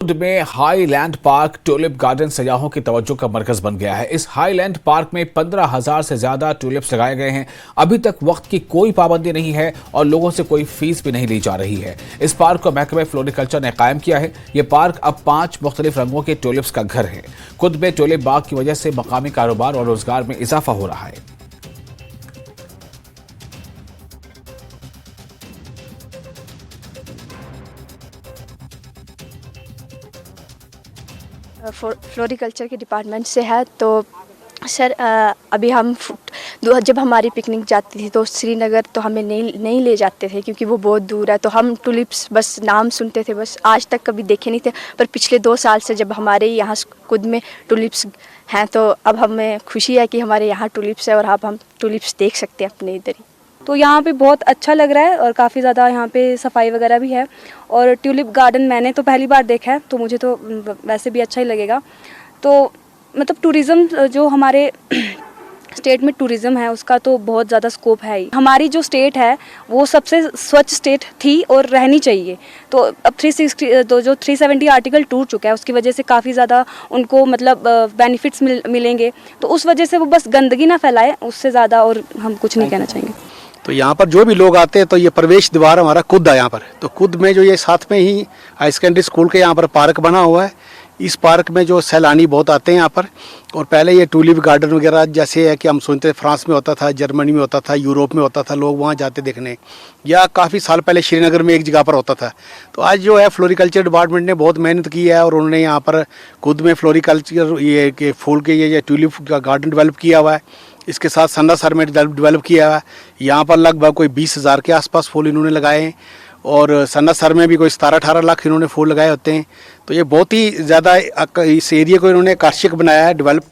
खुद में highland park tulip garden सयाहों की तवज्जो का मरकज बन गया है। इस हाईलैंड पार्क में 15,000 से ज्यादा ट्यूलिप्स लगाए गए हैं। अभी तक वक्त की कोई पाबंदी नहीं है और लोगों से कोई फीस भी नहीं ली जा रही है। इस पार्क को महकमे फ्लोरिकल्चर ने कायम किया है। ये पार्क अब 5 मुख्तलिफ रंगों के ट्यूलिप्स का घर है। खुद में ट्यूलिप बाग की वजह से मकामी कारोबार और रोजगार में इजाफा हो रहा है। फ्लोरिकल्चर के डिपार्टमेंट से है। तो सर अभी हम जब हमारी पिकनिक जाती थी तो श्रीनगर तो हमें नहीं ले जाते थे क्योंकि वो बहुत दूर है। तो हम टुलिप्स बस नाम सुनते थे, बस आज तक कभी देखे नहीं थे। पर पिछले 2 साल से जब हमारे यहाँ खुद में टुलिप्स हैं तो अब हमें खुशी है कि हमारे यहाँ टुलिप्स है और अब हम टुलिप्स देख सकते हैं अपने इधर ही। तो यहाँ पे बहुत अच्छा लग रहा है और काफ़ी ज़्यादा यहाँ पे सफाई वगैरह भी है। और ट्यूलिप गार्डन मैंने तो पहली बार देखा है तो मुझे तो वैसे भी अच्छा ही लगेगा। तो मतलब टूरिज़्म जो हमारे स्टेट में टूरिज़्म है उसका तो बहुत ज़्यादा स्कोप है ही। हमारी जो स्टेट है वो सबसे स्वच्छ स्टेट थी और रहनी चाहिए। तो अब 360 तो जो 370 आर्टिकल टूट चुका है उसकी वजह से काफ़ी ज़्यादा उनको मतलब बेनिफिट्स मिलेंगे। तो उस वजह से वो बस गंदगी ना फैलाए, उससे ज़्यादा और हम कुछ नहीं कहना चाहेंगे। तो यहाँ पर जो भी लोग आते हैं तो ये प्रवेश द्वार हमारा खुद है यहाँ पर। तो खुद में जो ये साथ में ही हाई सेकेंडरी स्कूल के यहाँ पर पार्क बना हुआ है। इस पार्क में जो सैलानी बहुत आते हैं यहाँ पर। और पहले ये टूलिप गार्डन वगैरह जैसे है कि हम सुनते थे फ्रांस में होता था, जर्मनी में होता था, यूरोप में होता था, लोग वहाँ जाते देखने, या काफ़ी साल पहले श्रीनगर में एक जगह पर होता था। तो आज जो है फ्लोरिकल्चर डिपार्टमेंट ने बहुत मेहनत की है और उन्होंने यहाँ पर खुद में फ्लोरिकल्चर ये के फूल के ये ट्यूलिप का गार्डन डेवलप किया हुआ है। इसके साथ सन्नासर में डेवलप किया हुआ है। यहाँ पर लगभग कोई 20,000 के आसपास फूल इन्होंने लगाए हैं और सन्नासर में भी कोई 17-18 लाख इन्होंने फूल लगाए होते हैं। तो ये बहुत ही ज़्यादा इस एरिया को इन्होंने आकर्षक बनाया है, डेवलप